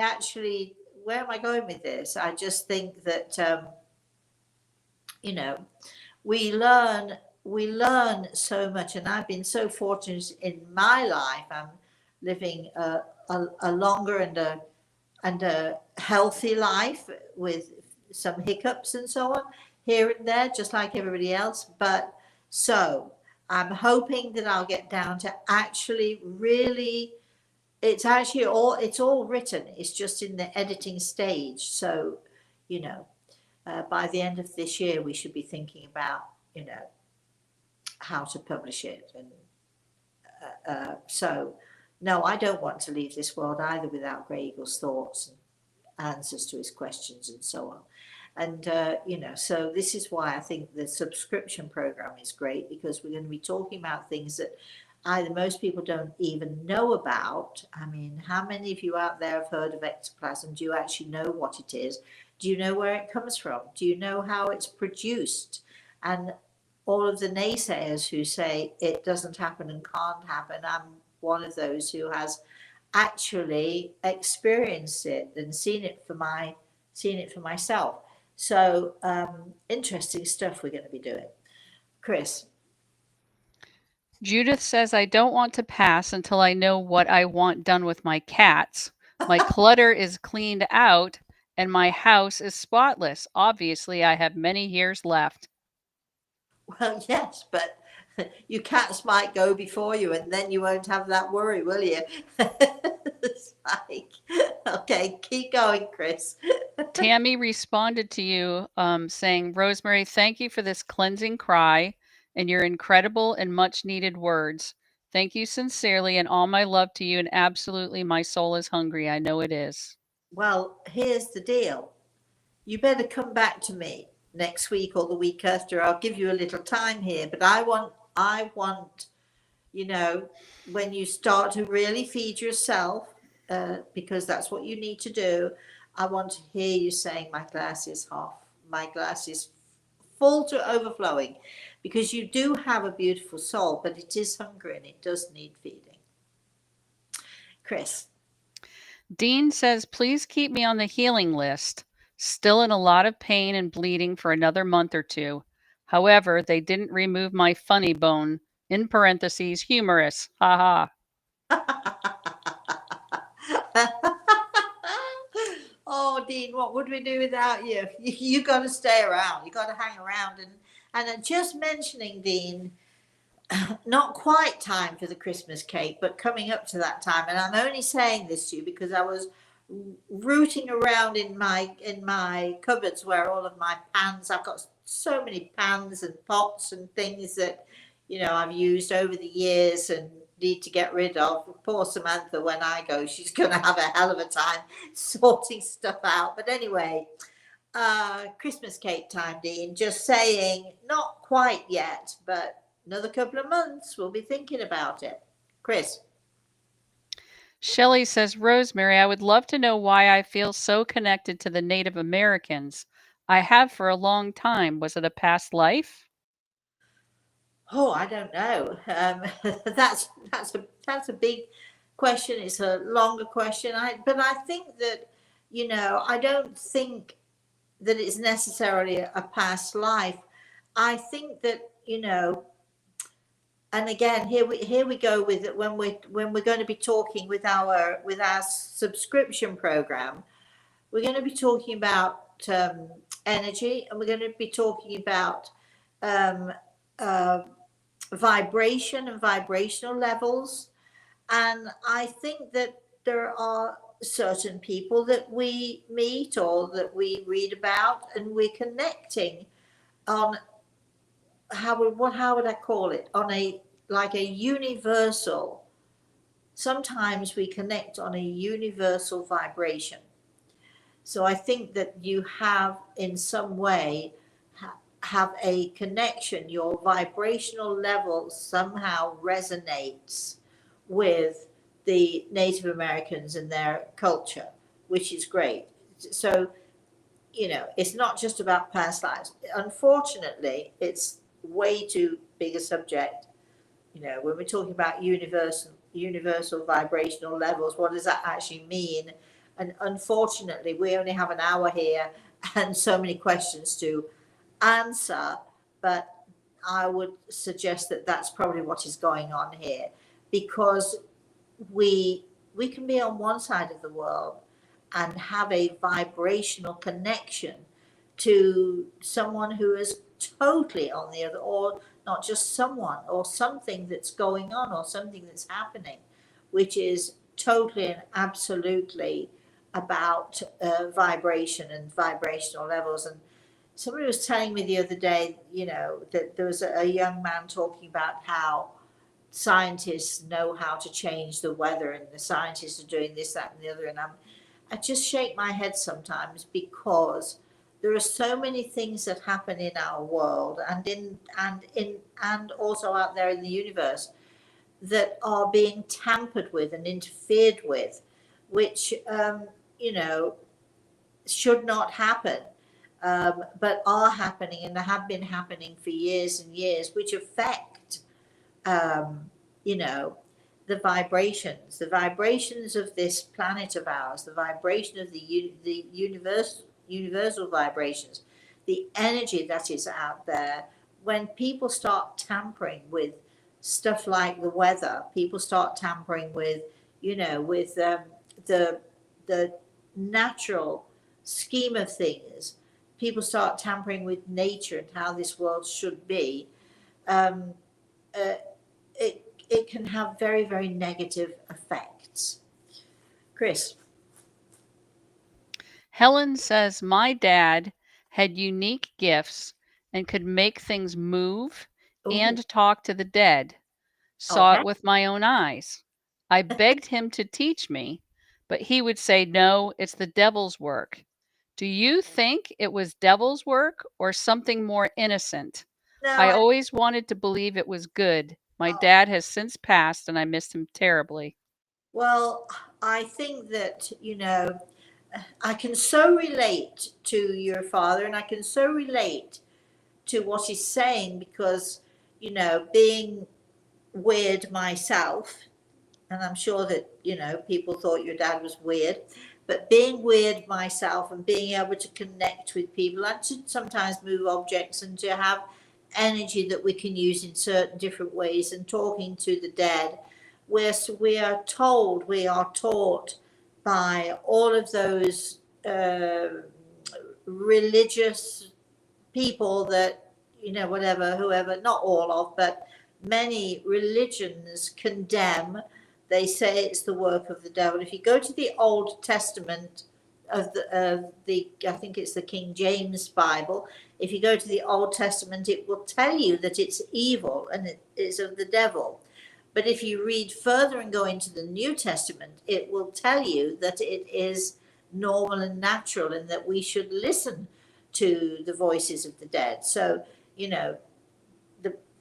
actually, where am I going with this? I just think that, you know, we learn so much, and I've been so fortunate in my life. I'm living a longer and a healthy life with some hiccups and so on here and there, just like everybody else. But so I'm hoping that I'll get down to actually really, it's all written. It's just in the editing stage. So, you know, by the end of this year, we should be thinking about, how to publish it. And so, no, I don't want to leave this world either without Grey Eagle's thoughts and answers to his questions and so on. And, so this is why I think the subscription program is great, because we're going to be talking about things that either most people don't even know about. I mean, how many of you out there have heard of ectoplasm? Do you actually know what it is? Do you know where it comes from? Do you know how it's produced? And all of the naysayers who say it doesn't happen and can't happen, I'm one of those who has actually experienced it and seen it for myself. So interesting stuff we're going to be doing. Chris. Judith says, I don't want to pass until I know what I want done with my cats. My clutter is cleaned out and my house is spotless. Obviously, I have many years left. Well, yes, but your cats might go before you, and then you won't have that worry, will you? It's like, okay, keep going, Chris. Tammy responded to you saying, Rosemary, thank you for this cleansing cry and your incredible and much needed words. Thank you sincerely, and all my love to you. And absolutely, my soul is hungry. I know it is. Well, here's the deal. You better come back to me next week or the week after. I'll give you a little time here, but I want, when you start to really feed yourself, because that's what you need to do. I want to hear you saying, my glass is half, my glass is full to overflowing, because you do have a beautiful soul, but it is hungry and it does need feeding. Chris. Dean says, please keep me on the healing list. Still in a lot of pain and bleeding for another month or two. However, they didn't remove my funny bone. In parentheses, humorous. Ha ha. Oh, Dean, what would we do without you? You got to stay around. You got to hang around And just mentioning, Dean, not quite time for the Christmas cake, but coming up to that time. And I'm only saying this to you because I was rooting around in my cupboards where all of my pans. I've got so many pans and pots and things that I've used over the years and need to get rid of. Poor Samantha, when I go, she's going to have a hell of a time sorting stuff out. But anyway, Christmas cake time, Dean. Just saying, not quite yet, but another couple of months, we'll be thinking about it. Chris. Shelley says, Rosemary, I would love to know why I feel so connected to the Native Americans. I have for a long time. Was it a past life? Oh, I don't know. That's a big question. It's a longer question. But I think that I don't think that it's necessarily a past life. I think that and again, here we go with it when we're going to be talking with our subscription program. We're going to be talking about energy, and we're going to be talking about um, uh, vibration and vibrational levels. And I think that there are certain people that we meet or that we read about, and we're connecting on how would I call it, on a like a universal. Sometimes we connect on a universal vibration. So I think that you have in some way have a connection. Your vibrational level somehow resonates with the Native Americans and their culture, which is great. So it's not just about past lives. Unfortunately, it's way too big a subject. When we're talking about universal vibrational levels, what does that actually mean? And unfortunately, we only have an hour here and so many questions to answer. But I would suggest that that's probably what is going on here, because we can be on one side of the world and have a vibrational connection to someone who is totally on the other, or not just someone, or something that's going on, or something that's happening, which is totally and absolutely about vibration and vibrational levels. And somebody was telling me the other day, that there was a young man talking about how scientists know how to change the weather, and the scientists are doing this, that, and the other. And I just shake my head sometimes, because there are so many things that happen in our world and also out there in the universe that are being tampered with and interfered with, which should not happen, but are happening and have been happening for years and years, which affect um, you know, the vibrations of this planet of ours, the vibration of the universal vibrations, the energy that is out there. When people start tampering with stuff like the weather, people start tampering with, the the natural scheme of things. People start tampering with nature and how this world should be. Um, uh, it can have very, very negative effects. Chris. Helen says, my dad had unique gifts and could make things move Oh, and talk to the dead. Saw okay. it with my own eyes. I begged him to teach me, but he would say, no, it's the devil's work. Do you think it was devil's work or something more innocent? No, I always wanted to believe it was good. My oh, dad has since passed and I missed him terribly. well, I think that, I can so relate to your father, and I can so relate to what he's saying, because, being weird myself, and I'm sure that, people thought your dad was weird, but being weird myself and being able to connect with people and to sometimes move objects and to have energy that we can use in certain different ways, and talking to the dead, where we are told, we are taught by all of those religious people that whatever, whoever, not all of, but many religions condemn. They say it's the work of the devil. If you go to the Old Testament of the I think it's the King James Bible, if you go to the Old Testament, it will tell you that it's evil and it is of the devil. But if you read further and go into the New Testament, it will tell you that it is normal and natural, and that we should listen to the voices of the dead. So,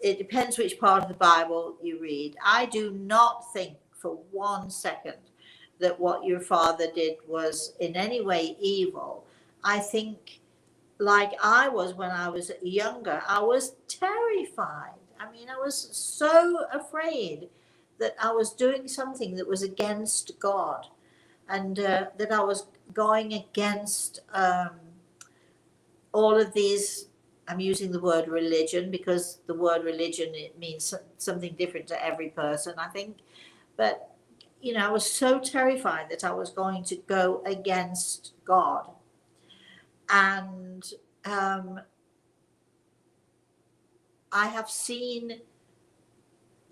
it depends which part of the Bible you read. I do not think for 1 second that what your father did was in any way evil. I think, like I was when I was younger, I was terrified. I mean, I was so afraid that I was doing something that was against God, and that I was going against all of these. I'm using the word religion because the word religion, it means something different to every person, I think. But, I was so terrified that I was going to go against God. And I have seen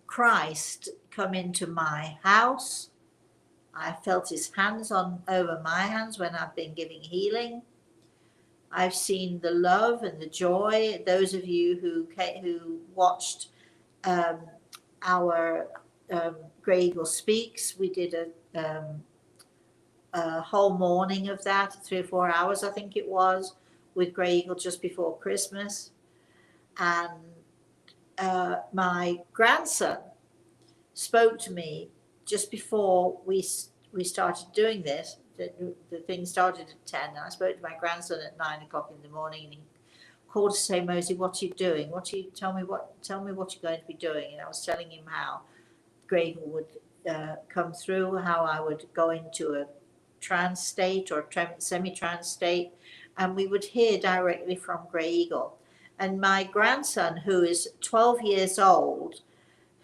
Christ come into my house. I felt his hands over my hands when I've been giving healing. I've seen the love and the joy. Those of you who watched our Grey Eagle Speaks, we did a whole morning of that, 3 or 4 hours, I think it was, with Grey Eagle just before Christmas. And my grandson spoke to me just before we started doing this. The thing started at 10, and I spoke to my grandson at 9 o'clock in the morning, and he called to say, Mosey, what are you doing? Tell me what you're going to be doing. And I was telling him how Grey Eagle would come through, how I would go into a trance state or semi-trance state, and we would hear directly from Grey Eagle. And my grandson, who is 12 years old,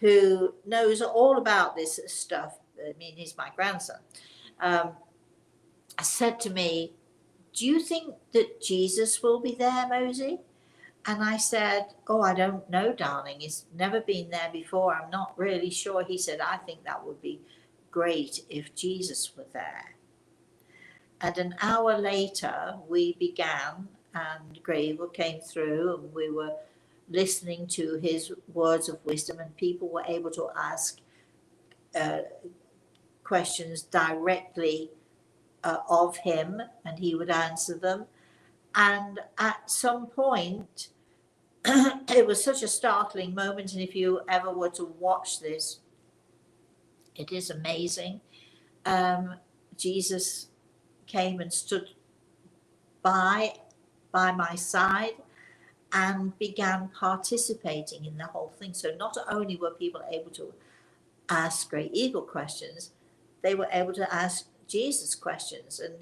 who knows all about this stuff, I mean, he's my grandson, said to me, do you think that Jesus will be there, Mosey? And I said, oh, I don't know, darling. He's never been there before. I'm not really sure. He said, I think that would be great if Jesus were there. And an hour later, we began, and Grey Eagle came through, and we were listening to his words of wisdom, and people were able to ask questions directly of him, and he would answer them. And at some point, it was such a startling moment, and if you ever were to watch this, it is amazing. Jesus came and stood by my side and began participating in the whole thing. So not only were people able to ask Grey Eagle questions, they were able to ask Jesus questions, and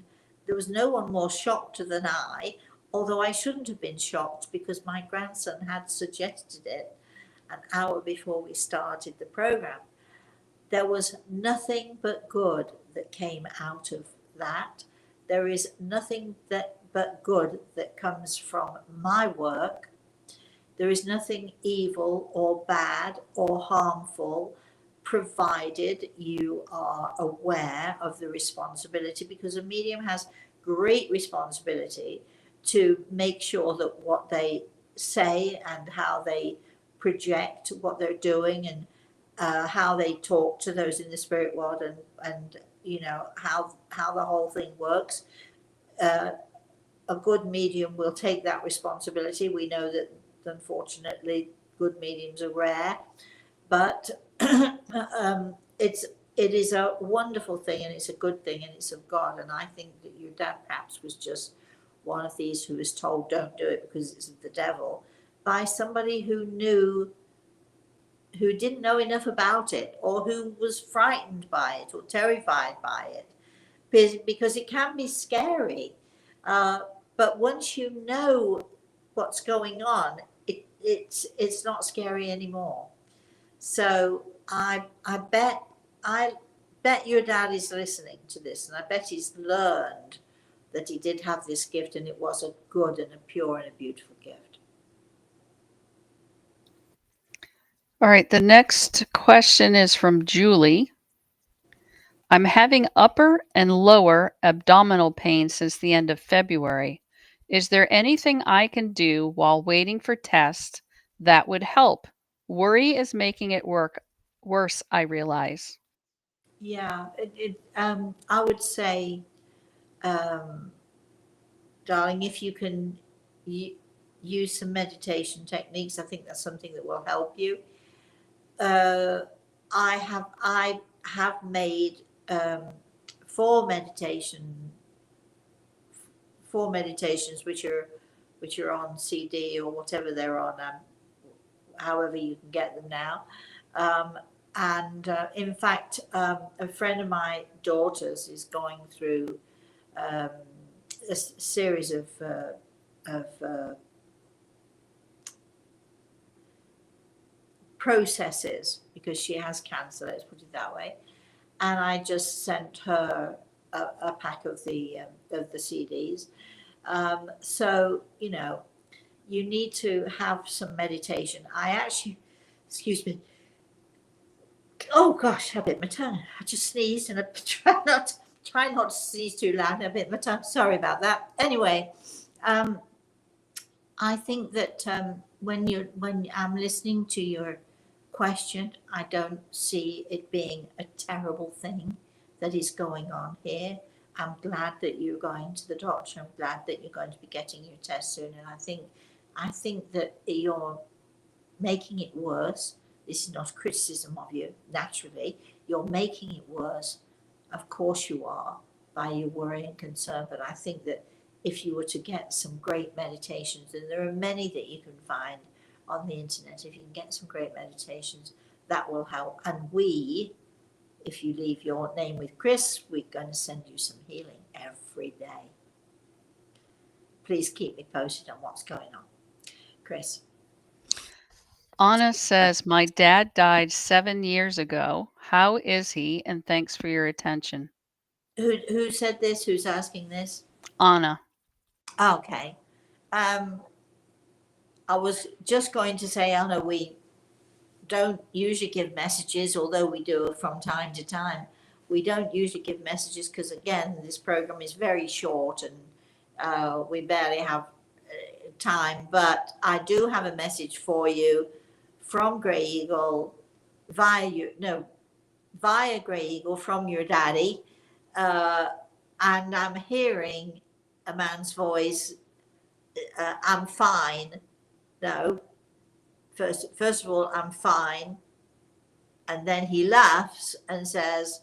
there was no one more shocked than I, although I shouldn't have been shocked because my grandson had suggested it an hour before we started the program. There was nothing but good that came out of that. There is nothing but good that comes from my work. There is nothing evil or bad or harmful, provided you are aware of the responsibility, because a medium has great responsibility to make sure that what they say and how they project what they're doing, and how they talk to those in the spirit world, and how the whole thing works. A good medium will take that responsibility. We know that unfortunately good mediums are rare, but it is a wonderful thing, and it's a good thing, and it's of God. And I think that your dad perhaps was just one of these who was told don't do it because it's the devil, by somebody who didn't know enough about it, or who was frightened by it or terrified by it, because it can be scary. But once you know what's going on, it's not scary anymore. So I bet your dad is listening to this, and I bet he's learned that he did have this gift, and it was a good and a pure and a beautiful gift. All right. The next question is from Julie. I'm having upper and lower abdominal pain since the end of February. Is there anything I can do while waiting for tests that would help? Worry is making it work worse, I realize. Yeah, I would say, um, darling, if you can u- use some meditation techniques, I think that's something that will help you. Uh, I have made um, four meditation four meditations which are on CD or whatever they're on, however you can get them now. Um, and in fact, a friend of my daughter's is going through um, series of processes because she has cancer. Let's put it that way. And I just sent her a pack of the CDs. So you need to have some meditation. I actually, excuse me. Oh gosh, I bit my tongue. I just sneezed and I try not to sneeze too loud. I bit my tongue. Sorry about that. Anyway, um, I think that when I'm listening to your question, I don't see it being a terrible thing that is going on here. I'm glad that you're going to the doctor. I'm glad that you're going to be getting your test soon. And I think that you're making it worse. This is not a criticism of you, naturally. You're making it worse. Of course you are, by your worry and concern. But I think that if you were to get some great meditations, and there are many that you can find on the internet, if you can get some great meditations, that will help. And if you leave your name with Chris, we're going to send you some healing every day. Please keep me posted on what's going on. Chris. Anna says, my dad died 7 years ago. How is he? And thanks for your attention. Who said this? Who's asking this? Anna. Okay. Um, I was just going to say, Anna, we don't usually give messages, although we do it from time to time. We don't usually give messages because, again, this program is very short and we barely have time. But I do have a message for you from Grey Eagle via Grey Eagle from your daddy. Uh, and I'm hearing a man's voice. I'm fine. No, first of all, I'm fine. And then he laughs and says,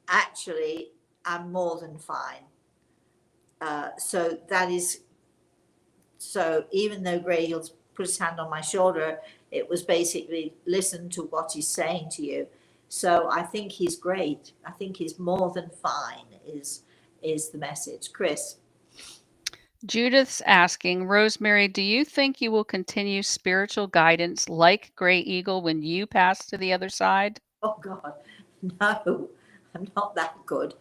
actually, I'm more than fine. So that is, so even though Grey Hills put his hand on my shoulder, it was basically listen to what he's saying to you. So I think he's great. I think he's more than fine is the message. Chris. Judith's asking, Rosemary, do you think you will continue spiritual guidance like Grey Eagle when you pass to the other side? Oh God, no, I'm not that good.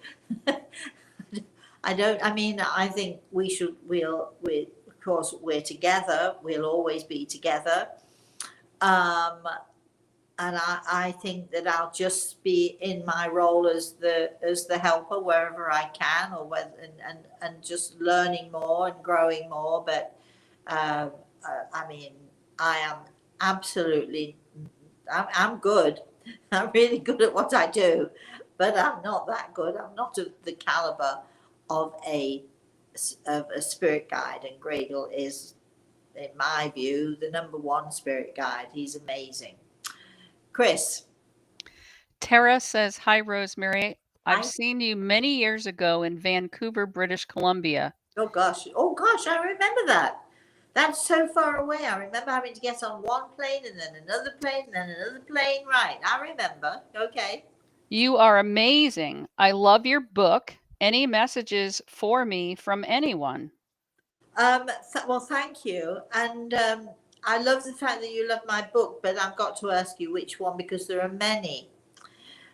I don't. I mean, I think we should. We of course we're together. We'll always be together. Um, and I think that I'll just be in my role as the helper wherever I can, or whether and just learning more and growing more. But I mean, I am absolutely. I'm good. I'm really good at what I do, but I'm not that good. I'm not of the caliber of a spirit guide, and Gradle is, in my view, the number one spirit guide. He's amazing. Chris. Tara says, hi, Rosemary. I've I seen you many years ago in Vancouver, British Columbia. oh gosh, I remember that. That's so far away. I remember having to get on one plane and then another plane and then another plane. Right, I remember. Okay. You are amazing. I love your book. Any messages for me from anyone? Well, thank you. And I love the fact that you love my book, but I've got to ask you which one because there are many.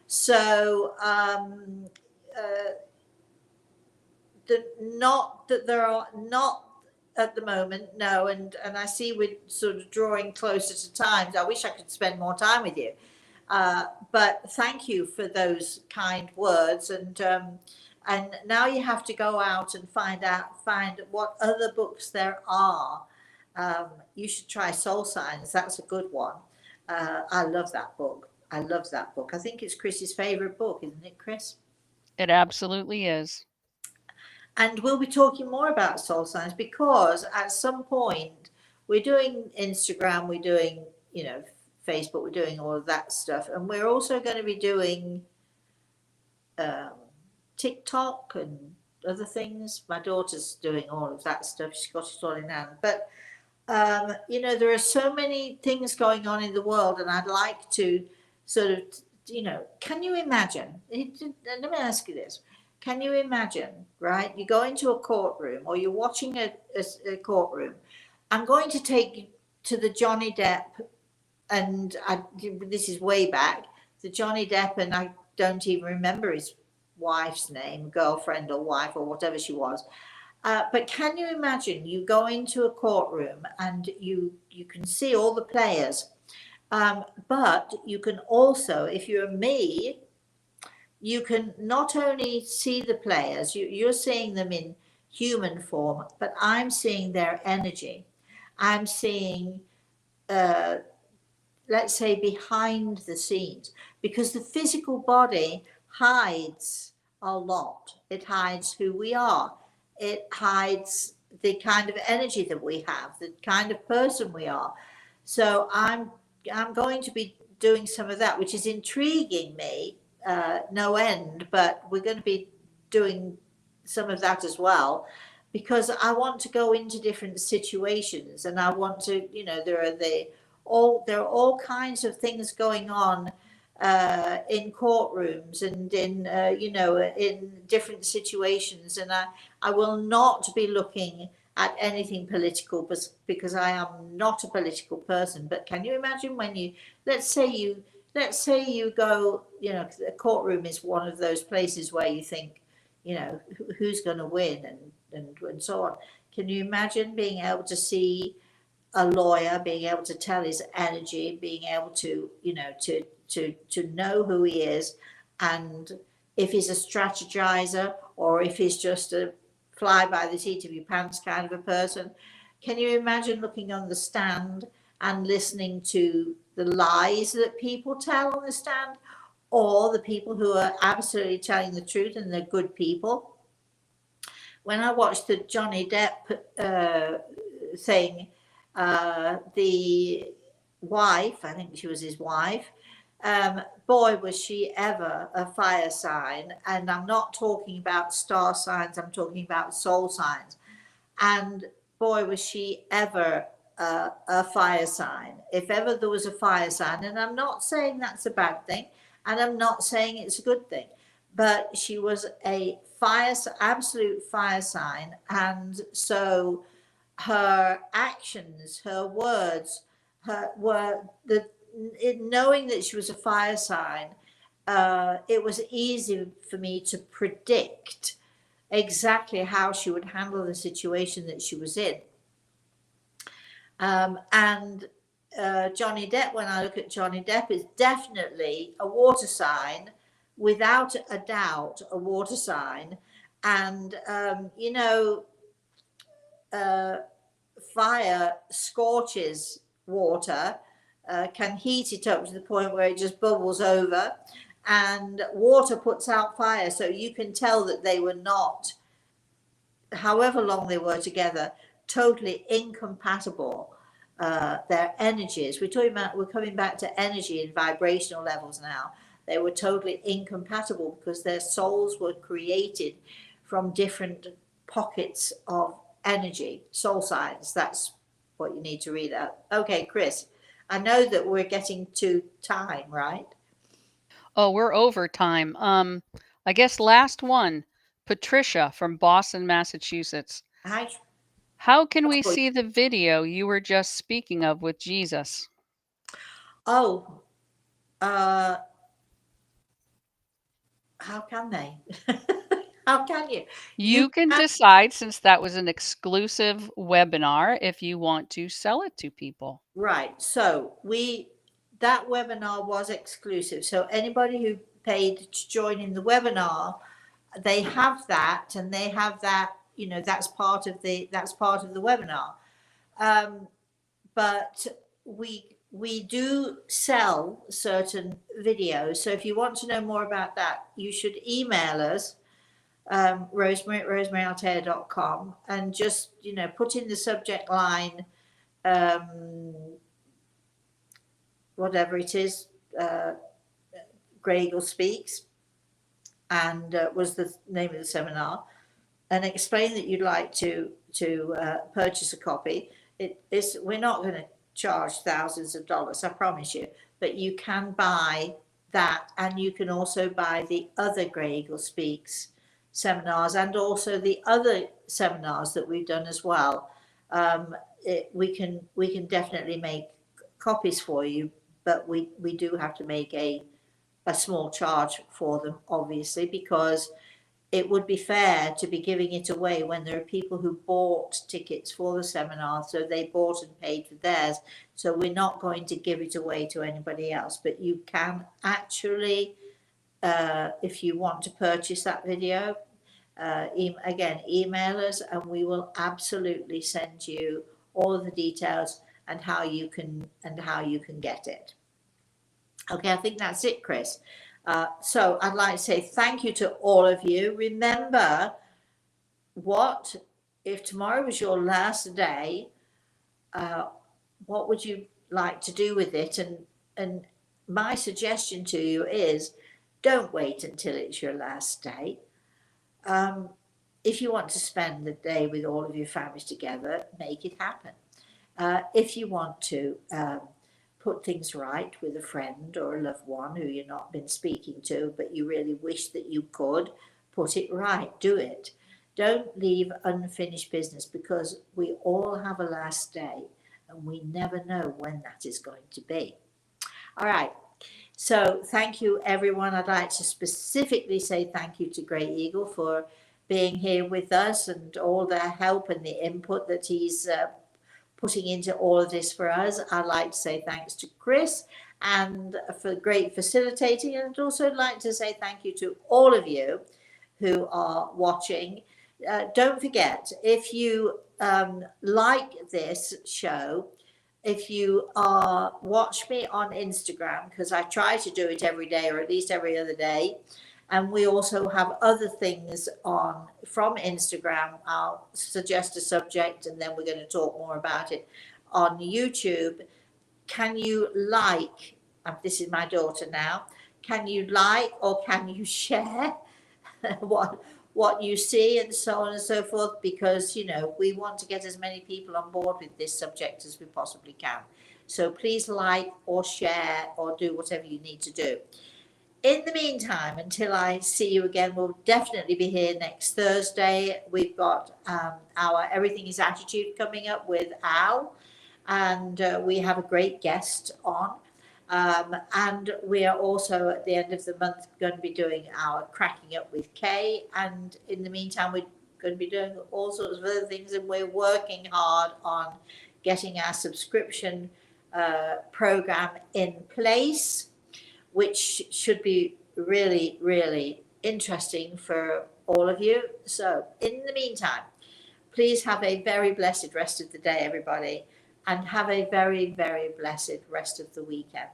So, uh, not that there are not at the moment, no. And I see we're sort of drawing closer to times. I wish I could spend more time with you. But thank you for those kind words. And now you have to go out and find what other books there are. You should try Soul Science. That's a good one. I love that book. I love that book. I think it's Chris's favorite book, isn't it, Chris? It absolutely is. And we'll be talking more about soul science because at some point we're doing Instagram, we're doing, Facebook, we're doing all of that stuff. And we're also going to be doing um, TikTok and other things. My daughter's doing all of that stuff. She's got it all in hand. But, there are so many things going on in the world, and I'd like to sort of, can you imagine? Let me ask you this. Can you imagine, right? You go into a courtroom or you're watching a courtroom. I'm going to take you to the Johnny Depp, and this is way back, the Johnny Depp, and I don't even remember his wife's name, girlfriend or wife or whatever she was. But can you imagine you go into a courtroom and you can see all the players, but you can also, if you're me, you can not only see the players, you're seeing them in human form, but I'm seeing their energy. I'm seeing, let's say, behind the scenes, because the physical body hides a lot. It hides who we are. It hides the kind of energy that we have, the kind of person we are. So I'm going to be doing some of that, which is intriguing me, no end, but we're going to be doing some of that as well, because I want to go into different situations, and I want to, there are all kinds of things going on in courtrooms and in different situations, and I will not be looking at anything political because I am not a political person. But can you imagine when let's say you go, a courtroom is one of those places where you think, who's going to win and so on. Can you imagine being able to see a lawyer, being able to tell his energy, being able to, to know who he is, and if he's a strategizer or if he's just a fly by the seat of your pants kind of a person? Can you imagine looking on the stand and listening to the lies that people tell on the stand, or the people who are absolutely telling the truth and they're good people? When I watched the Johnny Depp thing, the wife, I think she was his wife, boy, was she ever a fire sign. And I'm not talking about star signs, I'm talking about soul signs. And boy, was she ever a fire sign. If ever there was a fire sign, and I'm not saying that's a bad thing, and I'm not saying it's a good thing, but she was a absolute fire sign. And so her actions, her words, knowing that she was a fire sign, it was easy for me to predict exactly how she would handle the situation that she was in. And Johnny Depp, when I look at Johnny Depp, is definitely a water sign, without a doubt, a water sign. And, fire scorches water, can heat it up to the point where it just bubbles over, and water puts out fire. So you can tell that they were not, however long they were together, totally incompatible. Their energies, we're coming back to energy and vibrational levels now. They were totally incompatible because their souls were created from different pockets of energy. Soul science, that's what you need to read out. Okay, Chris, I know that we're getting to time, right? Oh, we're over time. I guess last one, Patricia from Boston, Massachusetts. Hi. How can we see the video you were just speaking of with Jesus? Oh, how can they? How can you? You can decide, since that was an exclusive webinar, if you want to sell it to people. Right. So that webinar was exclusive. So anybody who paid to join in the webinar, they have that, and they have that, that's part of the webinar. But we do sell certain videos. So if you want to know more about that, you should email us, Rosemary at rosemaryaltea.com, and just, put in the subject line, whatever it is, Grey Eagle Speaks, and was the name of the seminar, and explain that you'd like to purchase a copy. We're not going to charge thousands of dollars, I promise you, but you can buy that, and you can also buy the other Grey Eagle Speaks seminars, and also the other seminars that we've done as well. We can definitely make copies for you, but we do have to make a small charge for them, obviously, because it would be fair to be giving it away when there are people who bought tickets for the seminar, so they bought and paid for theirs. So we're not going to give it away to anybody else, but you can actually, if you want to purchase that video, again, email us, and we will absolutely send you all of the details and how you can get it. Okay, I think that's it, Chris. So I'd like to say thank you to all of you. Remember, what if tomorrow was your last day? What would you like to do with it? And my suggestion to you is, don't wait until it's your last day. If you want to spend the day with all of your families together, make it happen. If you want to put things right with a friend or a loved one who you've not been speaking to, but you really wish that you could, put it right, do it. Don't leave unfinished business, because we all have a last day, and we never know when that is going to be. All right. So thank you, everyone. I'd like to specifically say thank you to Grey Eagle for being here with us, and all the help and the input that he's putting into all of this for us. I'd like to say thanks to Chris and for great facilitating, and I'd also like to say thank you to all of you who are watching. Don't forget, if you like this show, if you watch me on Instagram, because I try to do it every day or at least every other day, and we also have other things on from Instagram. I'll suggest a subject, and then we're going to talk more about it on YouTube. Can you like, this is my daughter now, can you like or can you share what you see, and so on and so forth, because we want to get as many people on board with this subject as we possibly can. So please like or share or do whatever you need to do. In the meantime, until I see you again, we'll definitely be here next Thursday. We've got our Everything is Attitude coming up with Al, and we have a great guest on. And we are also at the end of the month going to be doing our Cracking Up with Kay. And in the meantime, we're going to be doing all sorts of other things, and we're working hard on getting our subscription program in place, which should be really, really interesting for all of you. So in the meantime, please have a very blessed rest of the day, everybody, and have a very, very blessed rest of the weekend.